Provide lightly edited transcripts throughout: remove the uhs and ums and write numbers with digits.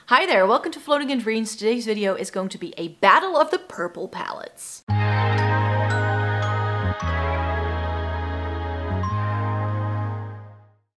Hi there, welcome to Floating in Dreams. Today's video is going to be a battle of the purple palettes.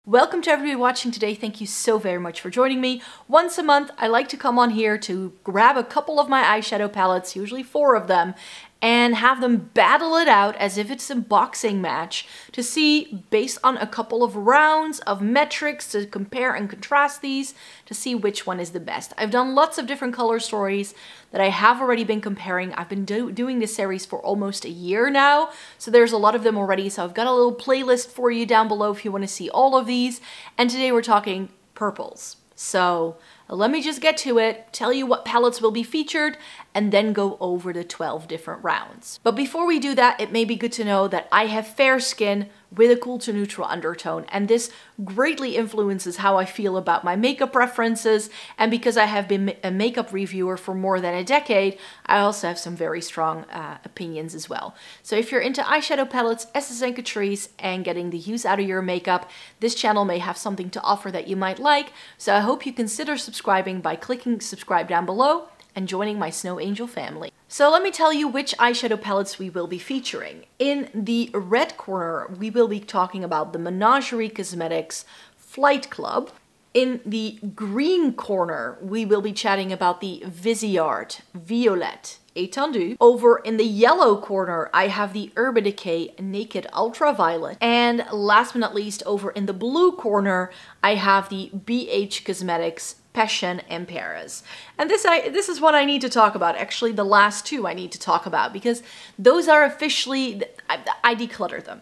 Welcome to everybody watching today. Thank you so very much for joining me. Once a month, I like to come on here to grab a couple of my eyeshadow palettes, usually 4 of them, and have them battle it out as if it's a boxing match to see, based on a couple of rounds of metrics, to compare and contrast these to see which one is the best. I've done lots of different color stories that I have already been comparing. I've been doing this series for almost a year now, so there's a lot of them already. So I've got a little playlist for you down below if you want to see all of these. And today we're talking purples. So let me just get to it, tell you what palettes will be featured, and then go over the 12 different rounds. But before we do that, it may be good to know that I have fair skin with a cool to neutral undertone, and this greatly influences how I feel about my makeup preferences. And because I have been a makeup reviewer for more than a decade, I also have some very strong opinions as well. So if you're into eyeshadow palettes, essence and catrice, and getting the use out of your makeup, this channel may have something to offer that you might like. So I hope you consider subscribing by clicking subscribe down below and joining my Snow Angel family. So let me tell you which eyeshadow palettes we will be featuring. In the red corner, we will be talking about the Menagere Cosmetics Flight Club. In the green corner, we will be chatting about the Viseart Violette Étendu. Over in the yellow corner, I have the Decay Naked Ultraviolet. And last but not least, over in the blue corner, I have the BH Cosmetics Passion in Paris. And this is what I need to talk about. Actually, the last 2 I need to talk about because those are officially, I decluttered them.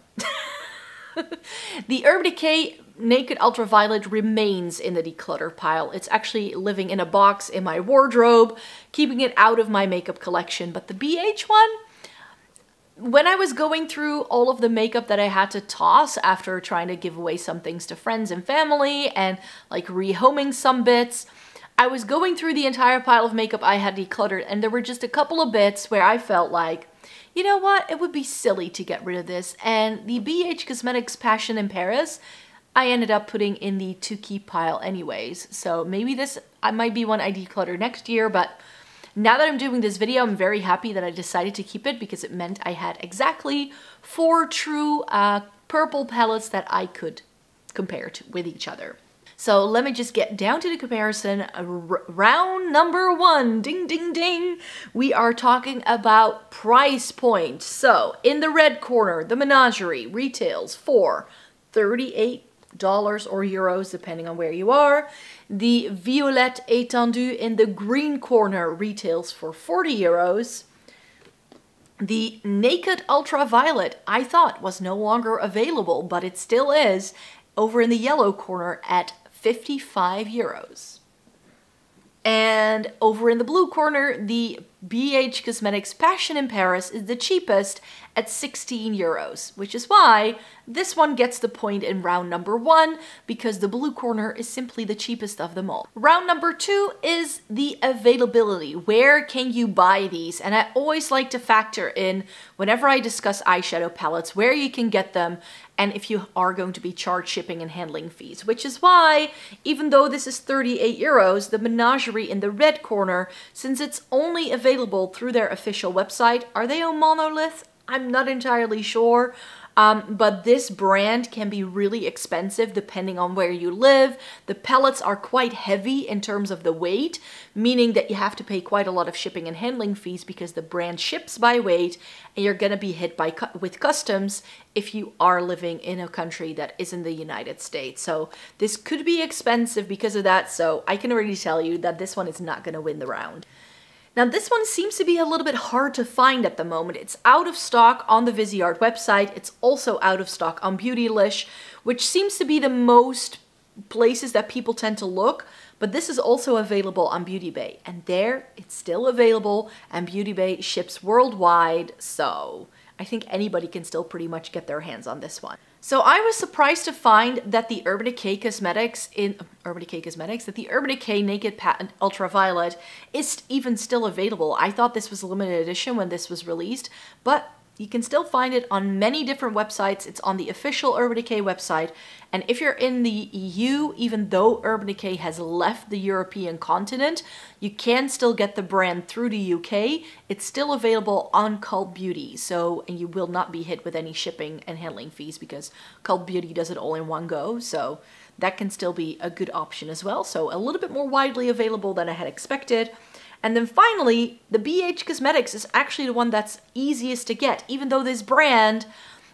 The Decay Naked Ultraviolet remains in the declutter pile. It's actually living in a box in my wardrobe, keeping it out of my makeup collection. But the BH one, when I was going through all of the makeup that I had to toss after trying to give away some things to friends and family and like rehoming some bits, I was going through the entire pile of makeup I had decluttered, and there were just a couple of bits where I felt like, you know what, it would be silly to get rid of this. And the BH Cosmetics Passion in Paris, I ended up putting in the to keep pile anyways. So maybe this might be one I declutter next year, but now that I'm doing this video, I'm very happy that I decided to keep it because it meant I had exactly 4 true purple palettes that I could compare with each other. So let me just get down to the comparison. Round number 1, ding, ding, ding. We are talking about price point. So in the red corner, the Menagere retails for $38 or euros, depending on where you are. The Violette Étendu in the green corner retails for 40 euros. The Naked Ultraviolet, I thought was no longer available, but it still is, over in the yellow corner at 55 euros. And over in the blue corner, the BH Cosmetics Passion in Paris is the cheapest at 16 euros, which is why this one gets the point in round number 1, because the blue corner is simply the cheapest of them all. Round number 2 is the availability. Where can you buy these? And I always like to factor in, whenever I discuss eyeshadow palettes, where you can get them and if you are going to be charged shipping and handling fees, which is why, even though this is 38 euros, the Menagere in the red corner, since it's only available through their official website, are they a monolith? I'm not entirely sure, but this brand can be really expensive depending on where you live. The palettes are quite heavy in terms of the weight, meaning that you have to pay quite a lot of shipping and handling fees because the brand ships by weight, and you're going to be hit with customs if you are living in a country that isn't the United States. So this could be expensive because of that, so I can already tell you that this one is not going to win the round. Now this one seems to be a little bit hard to find at the moment. It's out of stock on the Viseart website. It's also out of stock on Beautylish, which seems to be the most places that people tend to look. But this is also available on Beauty Bay, and there it's still available, and Beauty Bay ships worldwide, so I think anybody can still pretty much get their hands on this one. So I was surprised to find that the Decay Cosmetics that the Decay Naked Ultraviolet is even still available. I thought this was a limited edition when this was released, but You can still find it on many different websites. It's on the official Urban Decay website. And if you're in the EU, even though Urban Decay has left the European continent, you can still get the brand through the UK. It's still available on Cult Beauty. And you will not be hit with any shipping and handling fees because Cult Beauty does it all in one go. So that can still be a good option as well. So a little bit more widely available than I had expected. And then finally, the BH Cosmetics is actually the one that's easiest to get, even though this brand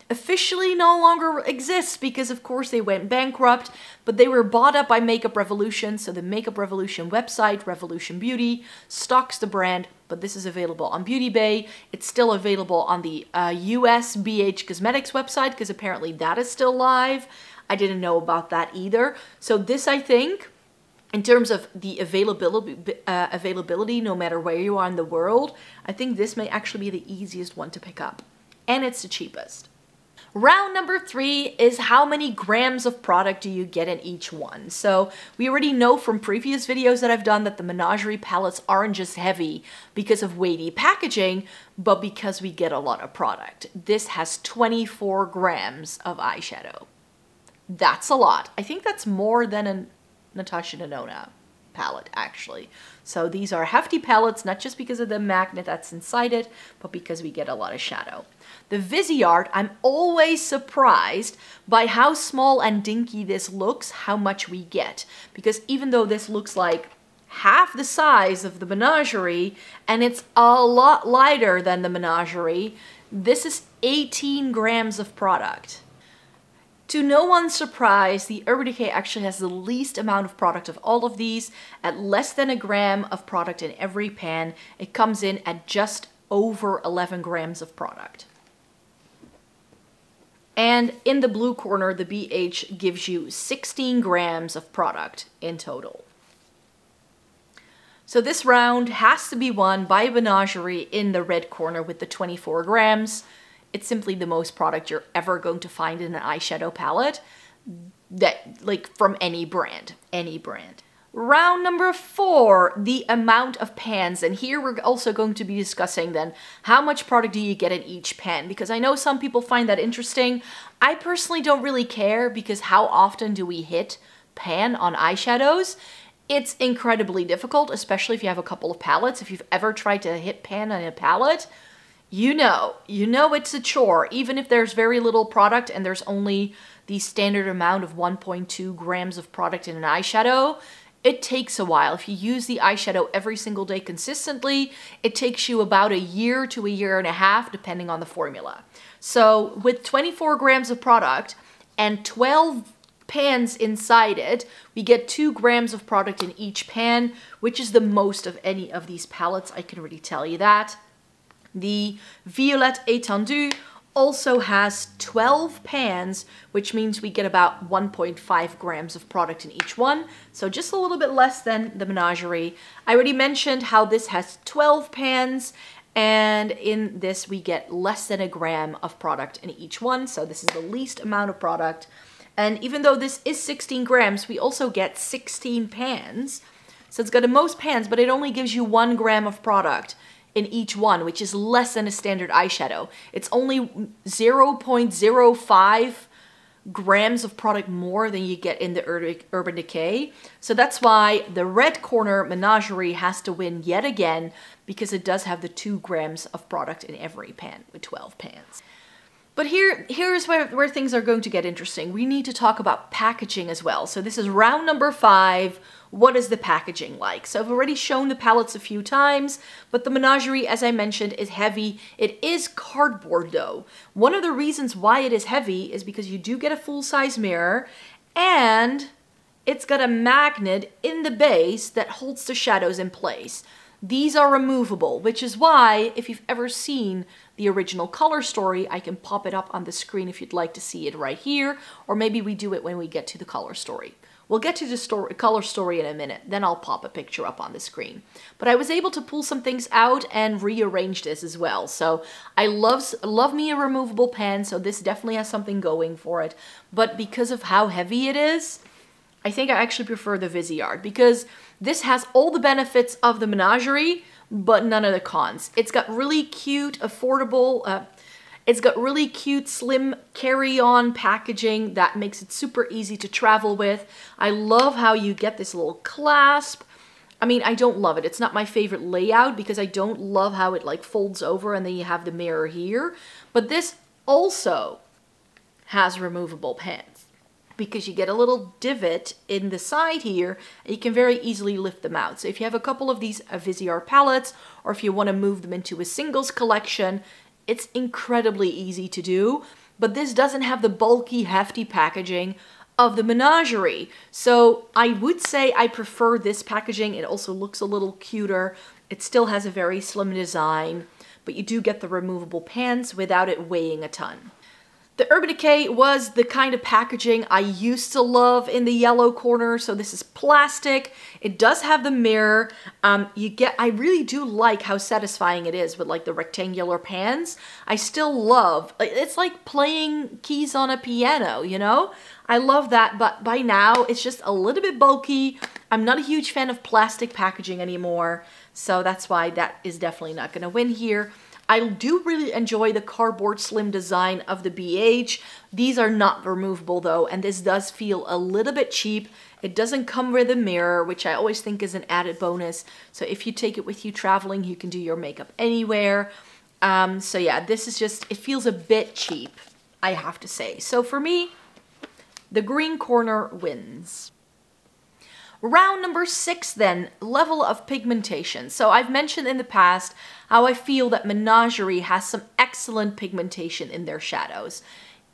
officially no longer exists because of course they went bankrupt, but they were bought up by Makeup Revolution. So the Makeup Revolution website, Revolution Beauty, stocks the brand, but this is available on Beauty Bay. It's still available on the US BH Cosmetics website because apparently that is still live. I didn't know about that either. So this, I think, in terms of the availability, no matter where you are in the world, I think this may actually be the easiest one to pick up. And it's the cheapest. Round number 3 is how many grams of product do you get in each one? So we already know from previous videos that I've done that the Menagere palettes aren't just heavy because of weighty packaging, but because we get a lot of product. This has 24 grams of eyeshadow. That's a lot. I think that's more than a Natasha Denona palette, actually. So these are hefty palettes, not just because of the magnet that's inside it, but because we get a lot of shadow. The Viseart, I'm always surprised by how small and dinky this looks, how much we get. Because even though this looks like half the size of the Menagere, and it's a lot lighter than the Menagere, this is 18 grams of product. To no one's surprise, the Urban Decay actually has the least amount of product of all of these, at less than a gram of product in every pan. It comes in at just over 11 grams of product. And in the blue corner, the BH gives you 16 grams of product in total. So this round has to be won by Menagere in the red corner with the 24 grams. It's simply the most product you're ever going to find in an eyeshadow palette from any brand, Round number 4, the amount of pans. And here we're also going to be discussing then how much product do you get in each pan? Because I know some people find that interesting. I personally don't really care because how often do we hit pan on eyeshadows? It's incredibly difficult, especially if you have a couple of palettes. If you've ever tried to hit pan on a palette, you know it's a chore. Even if there's very little product and there's only the standard amount of 1.2 grams of product in an eyeshadow, it takes a while. If you use the eyeshadow every single day consistently, it takes you about a year to a year and a half, depending on the formula. So with 24 grams of product and 12 pans inside it, we get 2 grams of product in each pan, which is the most of any of these palettes, I can already tell you that. The Violette Étendu also has 12 pans, which means we get about 1.5 grams of product in each one. So just a little bit less than the Menagere. I already mentioned how this has 12 pans, and in this we get less than a gram of product in each one. So this is the least amount of product. And even though this is 16 grams, we also get 16 pans. So it's got the most pans, but it only gives you 1 gram of product in each one, which is less than a standard eyeshadow. It's only 0.05 grams of product more than you get in the Urban Decay. So that's why the red corner Menagere has to win yet again, because it does have the 2 grams of product in every pan with 12 pans. But here's where things are going to get interesting. We need to talk about packaging as well. So this is round number 5. What is the packaging like? So I've already shown the palettes a few times, but the Menagere, as I mentioned, is heavy. It is cardboard though. One of the reasons why it is heavy is because you do get a full-size mirror, and it's got a magnet in the base that holds the shadows in place. These are removable, which is why, if you've ever seen the original color story, I can pop it up on the screen if you'd like to see it right here, or maybe we do it when we get to the color story. We'll get to the color story in a minute, then I'll pop a picture up on the screen. But I was able to pull some things out and rearrange this as well. So I love me a removable pen, so this definitely has something going for it. But because of how heavy it is, I think I actually prefer the Viseart, because this has all the benefits of the Menagere, but none of the cons. It's got really cute, affordable, It's got really cute, slim carry-on packaging that makes it super easy to travel with. I love how you get this little clasp. I mean, I don't love it. It's not my favorite layout because I don't love how it like folds over and then you have the mirror here. But this also has removable pans because you get a little divot in the side here and you can very easily lift them out. So if you have a couple of these Viseart palettes, or if you want to move them into a singles collection, it's incredibly easy to do. But this doesn't have the bulky, hefty packaging of the Menagere. So I would say I prefer this packaging. It also looks a little cuter. It still has a very slim design, but you do get the removable pans without it weighing a ton. The Urban Decay was the kind of packaging I used to love in the yellow corner. So this is plastic. It does have the mirror. I really do like how satisfying it is with like the rectangular pans. I still love, it's like playing keys on a piano, you know? I love that, but by now it's just a little bit bulky. I'm not a huge fan of plastic packaging anymore. So that's why that is definitely not gonna win here. I do really enjoy the cardboard slim design of the BH. These are not removable though, and this does feel a little bit cheap. It doesn't come with a mirror, which I always think is an added bonus. So if you take it with you traveling, you can do your makeup anywhere. So yeah, this is just, it feels a bit cheap, I have to say. So for me, the green corner wins. Round number 6 then, level of pigmentation. So I've mentioned in the past how I feel that Menagere has some excellent pigmentation in their shadows.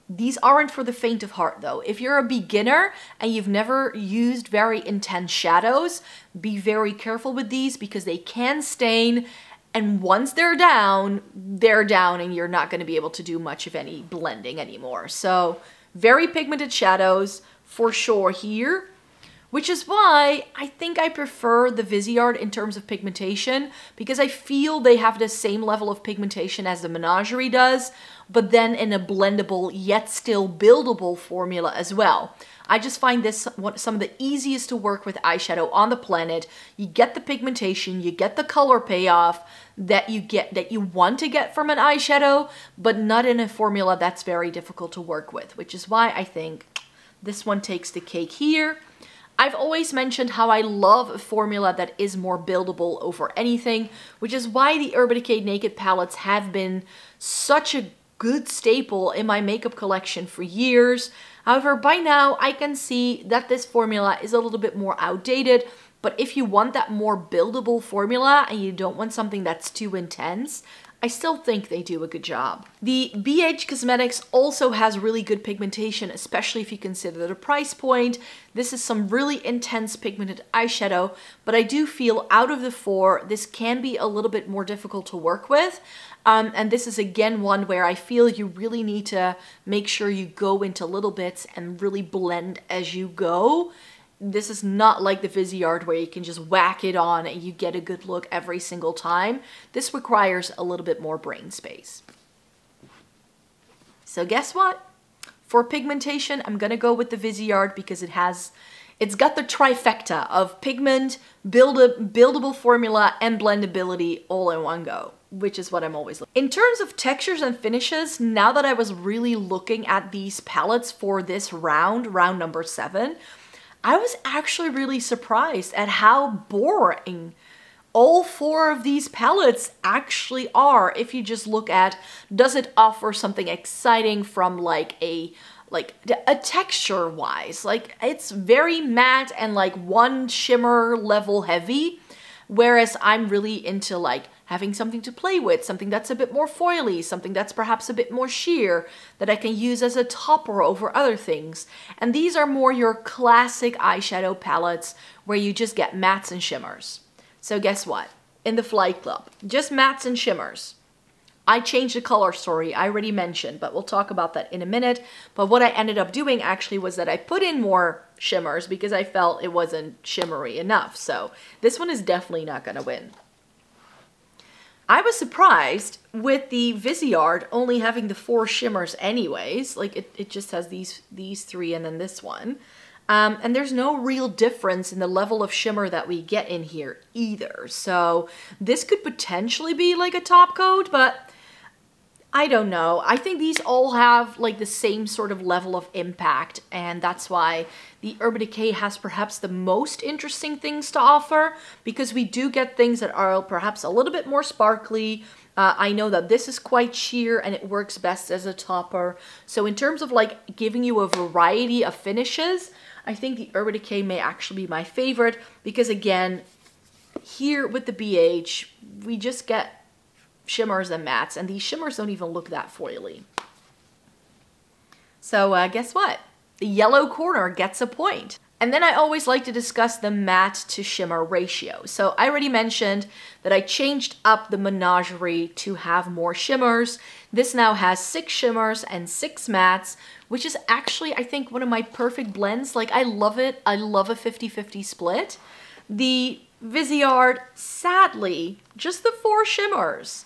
These aren't for the faint of heart though. If you're a beginner and you've never used very intense shadows, be very careful with these because they can stain, and once they're down and you're not going to be able to do much of any blending anymore. So very pigmented shadows for sure here. Which is why I think I prefer the Viseart in terms of pigmentation, because I feel they have the same level of pigmentation as the Menagere does, but then in a blendable yet still buildable formula as well. I just find this some of the easiest to work with eyeshadow on the planet. You get the pigmentation, you get the color payoff that you want to get from an eyeshadow, but not in a formula that's very difficult to work with, which is why I think this one takes the cake here. I've always mentioned how I love a formula that is more buildable over anything, which is why the Urban Decay Naked palettes have been such a good staple in my makeup collection for years. However, by now I can see that this formula is a little bit more outdated, but if you want that more buildable formula and you don't want something that's too intense, I still think they do a good job. The BH Cosmetics also has really good pigmentation, especially if you consider the price point. This is some really intense pigmented eyeshadow, but I do feel out of the 4, this can be a little bit more difficult to work with. And this is again one where I feel you really need to make sure you go into little bits and really blend as you go. This is not like the Viseart where you can just whack it on and you get a good look every single time. This requires a little bit more brain space. So guess what? For pigmentation, I'm gonna go with the Viseart because it's got the trifecta of pigment, buildable formula, and blendability all in one go, which is what I'm always looking. In terms of textures and finishes, now that I was really looking at these palettes for this round number 7, I was actually really surprised at how boring all 4 of these palettes actually are. If you just look at, does it offer something exciting from like a texture wise? Like it's very matte and like one shimmer level heavy, whereas I'm really into like having something to play with, something that's a bit more foily, something that's perhaps a bit more sheer that I can use as a topper over other things. And these are more your classic eyeshadow palettes where you just get mattes and shimmers. So guess what? In the Flight Club, just mattes and shimmers. I changed the color story, I already mentioned, but we'll talk about that in a minute. But what I ended up doing actually was that I put in more shimmers because I felt it wasn't shimmery enough. So this one is definitely not gonna win. I was surprised with the Viseart only having the 4 shimmers anyways. Like it just has these 3 and then this one. And there's no real difference in the level of shimmer that we get in here either. So this could potentially be like a top coat, but I don't know. I think these all have like the same sort of level of impact, and that's why the Urban Decay has perhaps the most interesting things to offer, because we do get things that are perhaps a little bit more sparkly. I know that this is quite sheer and it works best as a topper. So in terms of like giving you a variety of finishes, I think the Urban Decay may actually be my favorite, because again, here with the BH, we just get shimmers and mattes, and these shimmers don't even look that foily. So guess what? The yellow corner gets a point. And then I always like to discuss the matte to shimmer ratio. So I already mentioned that I changed up the Menagere to have more shimmers. This now has 6 shimmers and 6 mattes, which is actually, I think, one of my perfect blends. Like, I love it. I love a 50-50 split. The Viseart, sadly, just the 4 shimmers.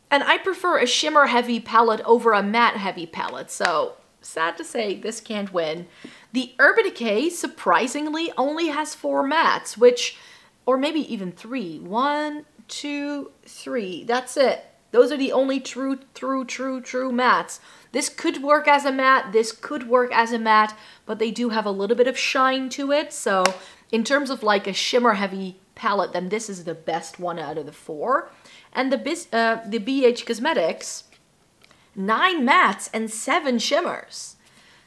And I prefer a shimmer heavy palette over a matte heavy palette, so sad to say this can't win. The Urban Decay, surprisingly, only has 4 mattes, which, or maybe even 3. 1, 2, 3, that's it. Those are the only true mattes. This could work as a matte, this could work as a matte, but they do have a little bit of shine to it, so in terms of like a shimmer heavy palette, then this is the best one out of the 4. And the BH Cosmetics, 9 mattes and 7 shimmers.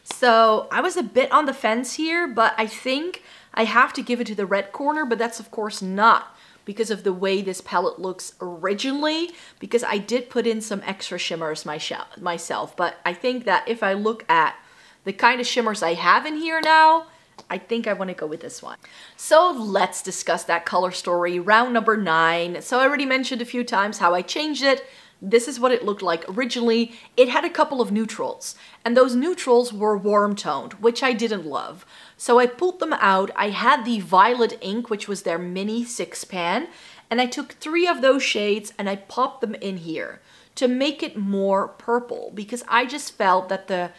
So I was a bit on the fence here, but I think I have to give it to the red corner, but that's of course not because of the way this palette looks originally, because I did put in some extra shimmers myself. But I think that if I look at the kind of shimmers I have in here now, I think I want to go with this one. So let's discuss that color story, round number 9. So I already mentioned a few times how I changed it. This is what it looked like originally. It had a couple of neutrals, and those neutrals were warm toned, which I didn't love. So I pulled them out. I had the Violet ink, which was their mini 6-pan, and I took 3 of those shades and I popped them in here to make it more purple, because I just felt that the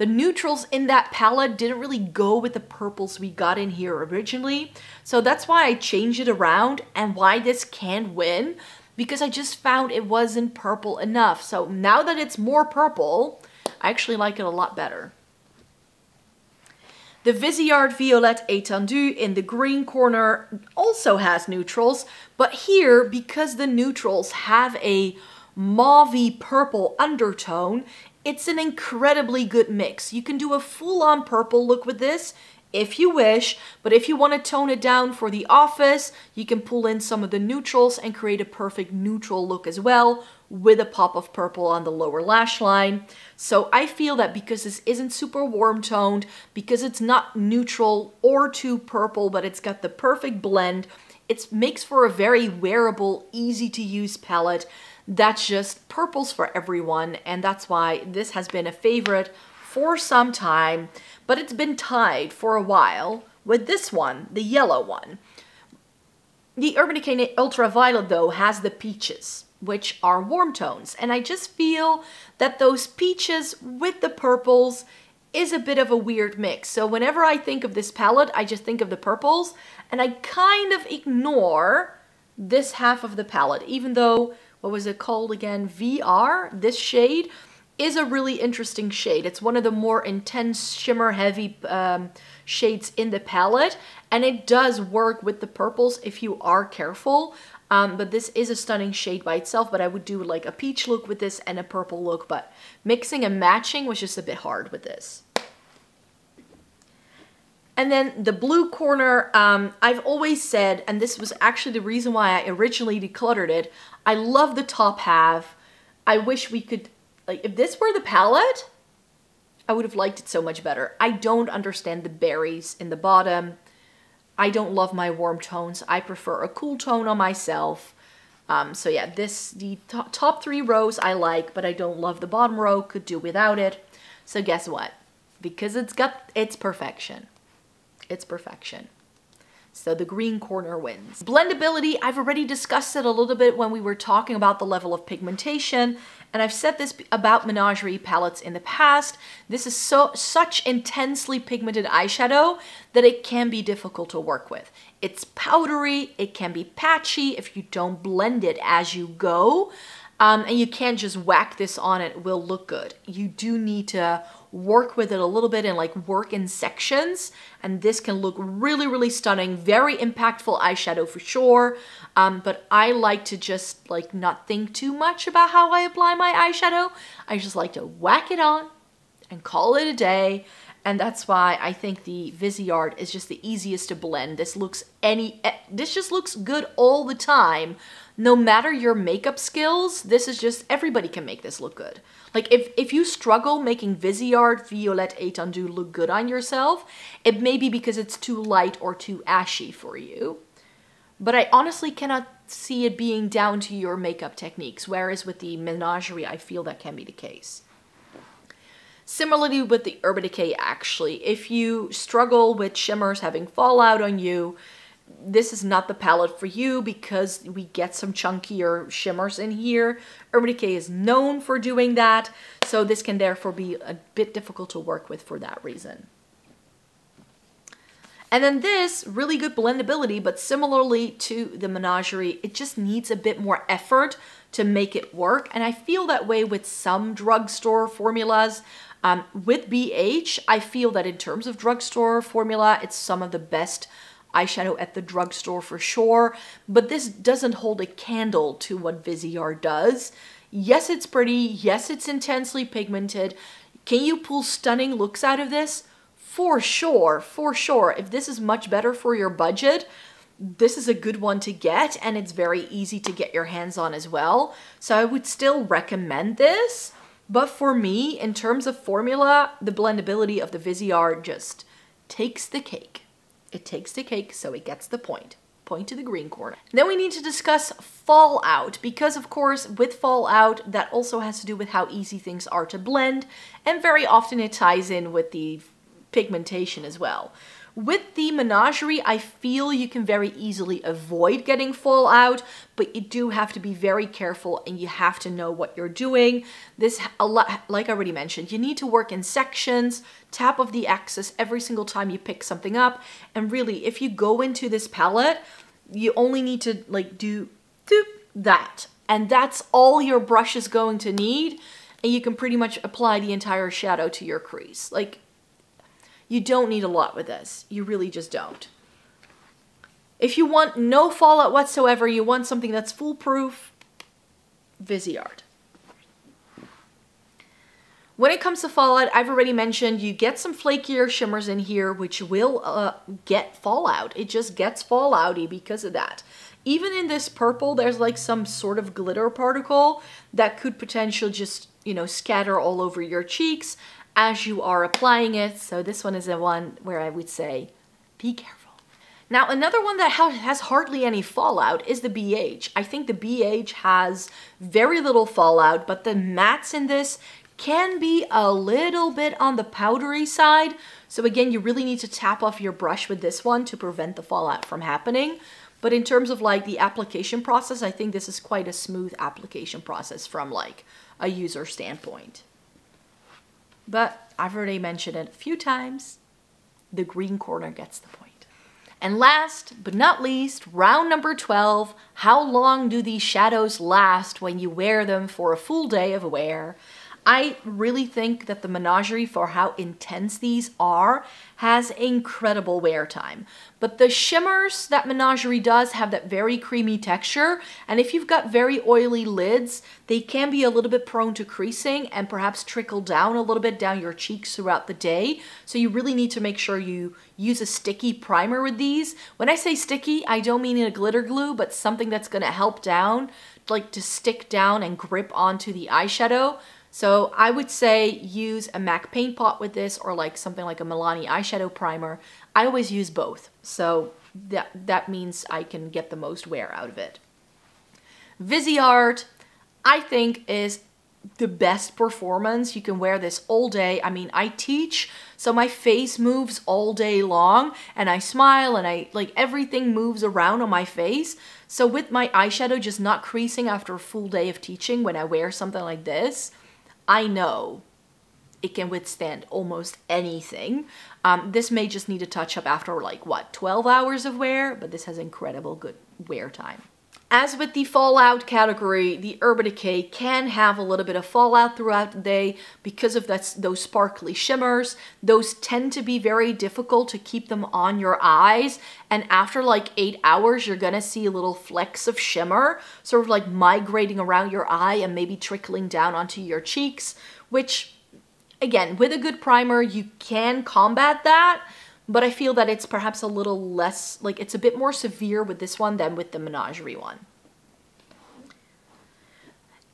neutrals in that palette didn't really go with the purples we got in here originally. So that's why I changed it around, and why this can win, because I just found it wasn't purple enough. So now that it's more purple, I actually like it a lot better. The Viseart Violette Étendu in the green corner also has neutrals, but here, because the neutrals have a mauvey purple undertone, it's an incredibly good mix. You can do a full-on purple look with this if you wish, but if you want to tone it down for the office, you can pull in some of the neutrals and create a perfect neutral look as well, with a pop of purple on the lower lash line. So I feel that because this isn't super warm toned, because it's not neutral or too purple, but it's got the perfect blend, it makes for a very wearable, easy to use palette that's just purples for everyone, and that's why this has been a favorite for some time, but it's been tied for a while with this one, the yellow one. The Urban Decay Ultraviolet, though, has the peaches, which are warm tones, and I just feel that those peaches with the purples is a bit of a weird mix. So whenever I think of this palette, I just think of the purples, and I kind of ignore this half of the palette, even though, what was it called again? VR? This shade is a really interesting shade. It's one of the more intense shimmer heavy shades in the palette, and it does work with the purples if you are careful. But this is a stunning shade by itself, but I would do like a peach look with this and a purple look, but mixing and matching was just a bit hard with this. And then the blue corner, I've always said, and this was actually the reason why I originally decluttered it, I love the top half. I wish we could, like, if this were the palette, I would have liked it so much better. I don't understand the berries in the bottom. I don't love my warm tones. I prefer a cool tone on myself. So yeah, the top 3 rows I like, but I don't love the bottom row, could do without it. So guess what? Because it's got its perfection. It's perfection. So the green corner wins. Blendability, I've already discussed it a little bit when we were talking about the level of pigmentation, and I've said this about Menagere palettes in the past. This is such intensely pigmented eyeshadow that it can be difficult to work with. It's powdery, it can be patchy if you don't blend it as you go. And you can't just whack this on, it will look good. You do need to work with it a little bit and like work in sections, and this can look really, really stunning. Very impactful eyeshadow for sure. But I like to just like not think too much about how I apply my eyeshadow. I just like to whack it on and call it a day. And that's why I think the Viseart is just the easiest to blend. This just looks good all the time. No matter your makeup skills, this is just, everybody can make this look good. Like if you struggle making Viseart, Violette, Étendu look good on yourself, it may be because it's too light or too ashy for you. But I honestly cannot see it being down to your makeup techniques, whereas with the Menagere, I feel that can be the case. Similarly with the Urban Decay, actually, if you struggle with shimmers having fallout on you, this is not the palette for you because we get some chunkier shimmers in here. Urban Decay is known for doing that, so this can therefore be a bit difficult to work with for that reason. And then this, really good blendability, but similarly to the Menagere, it just needs a bit more effort to make it work. And I feel that way with some drugstore formulas. With BH, I feel that in terms of drugstore formula, it's some of the best eyeshadow at the drugstore for sure. But this doesn't hold a candle to what Viseart does. Yes, it's pretty. Yes, it's intensely pigmented. Can you pull stunning looks out of this? For sure, for sure. If this is much better for your budget, this is a good one to get, and it's very easy to get your hands on as well. So I would still recommend this. But for me, in terms of formula, the blendability of the Viseart just takes the cake. It takes the cake, so it gets the point. Point to the green corner. Then we need to discuss fallout, because of course with fallout, that also has to do with how easy things are to blend, and very often it ties in with the pigmentation as well. With the Menagere, I feel you can very easily avoid getting fallout, but you do have to be very careful and you have to know what you're doing. This, like I already mentioned, you need to work in sections, tap of the axis every single time you pick something up. And really, if you go into this palette, you only need to like do that. And that's all your brush is going to need. And you can pretty much apply the entire shadow to your crease. Like, you don't need a lot with this. You really just don't. If you want no fallout whatsoever, you want something that's foolproof, Viseart. When it comes to fallout, I've already mentioned you get some flakier shimmers in here, which will get fallout. It just gets fallouty because of that. Even in this purple, there's like some sort of glitter particle that could potentially just, you know, scatter all over your cheeks as you are applying it. So this one is the one where I would say, be careful. Now, another one that has hardly any fallout is the BH. I think the BH has very little fallout, but the mattes in this can be a little bit on the powdery side. So again, you really need to tap off your brush with this one to prevent the fallout from happening. But in terms of like the application process, I think this is quite a smooth application process from like a user standpoint. But I've already mentioned it a few times, the green corner gets the point. And last but not least, round number 12, how long do these shadows last when you wear them for a full day of wear? I really think that the Menagere, for how intense these are, has incredible wear time. But the shimmers that Menagere does have that very creamy texture, and if you've got very oily lids, they can be a little bit prone to creasing and perhaps trickle down a little bit down your cheeks throughout the day. So you really need to make sure you use a sticky primer with these. When I say sticky, I don't mean in a glitter glue, but something that's going to help down, like to stick down and grip onto the eyeshadow. So I would say use a MAC paint pot with this, or like something like a Milano eyeshadow primer. I always use both, so that means I can get the most wear out of it. Viseart, I think, is the best performance. You can wear this all day. I mean, I teach, so my face moves all day long, and I smile, and like everything moves around on my face. So with my eyeshadow just not creasing after a full day of teaching, when I wear something like this, I know it can withstand almost anything. This may just need a touch up after like, what, 12 hours of wear, but this has incredible good wear time. As with the fallout category, the Urban Decay can have a little bit of fallout throughout the day because of those sparkly shimmers. Those tend to be very difficult to keep them on your eyes, and after like 8 hours, you're gonna see little flecks of shimmer sort of like migrating around your eye and maybe trickling down onto your cheeks, which, again, with a good primer, you can combat that. But I feel that it's perhaps a little less, like it's a bit more severe with this one than with the Menagere one.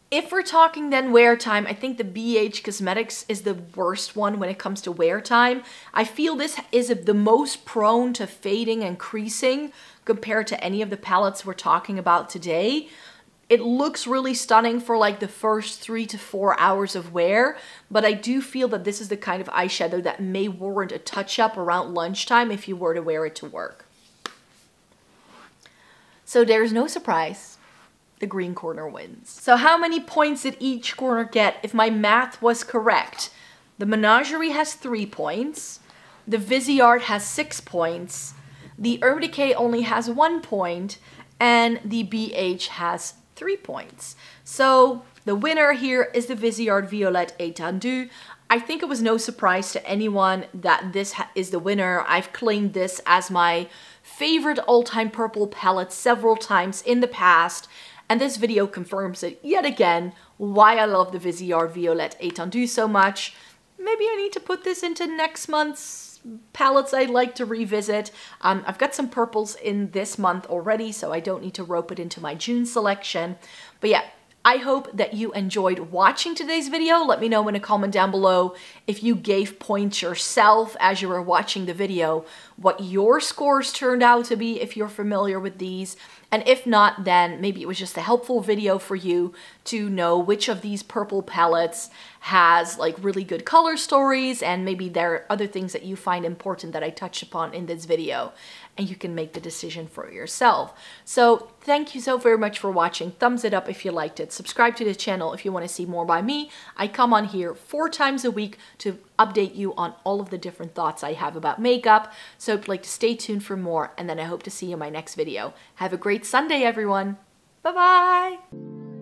If we're talking then wear time, I think the BH Cosmetics is the worst one when it comes to wear time. I feel this is the most prone to fading and creasing compared to any of the palettes we're talking about today. It looks really stunning for like the first 3 to 4 hours of wear, but I do feel that this is the kind of eyeshadow that may warrant a touch-up around lunchtime if you were to wear it to work. So there's no surprise, the green corner wins. So how many points did each corner get if my math was correct? The Menagere has 3 points, the Viseart has 6 points, the Urban Decay only has 1 point, and the BH has 3 points. So the winner here is the Viseart Violette Étendu. I think it was no surprise to anyone that this is the winner. I've claimed this as my favorite all-time purple palette several times in the past, and this video confirms it yet again, why I love the Viseart Violette Étendu so much. Maybe I need to put this into next month's palettes I'd like to revisit. I've got some purples in this month already, so I don't need to rope it into my June selection. But yeah, I hope that you enjoyed watching today's video. Let me know in a comment down below if you gave points yourself as you were watching the video, what your scores turned out to be if you're familiar with these. And if not, then maybe it was just a helpful video for you to know which of these purple palettes has like really good color stories, and maybe there are other things that you find important that I touched upon in this video, and you can make the decision for yourself. So thank you so very much for watching. Thumbs it up if you liked it. Subscribe to the channel if you want to see more by me. I come on here 4 times a week to update you on all of the different thoughts I have about makeup. So if you'd like to stay tuned for more, and then I hope to see you in my next video. Have a great Sunday, everyone. Bye-bye.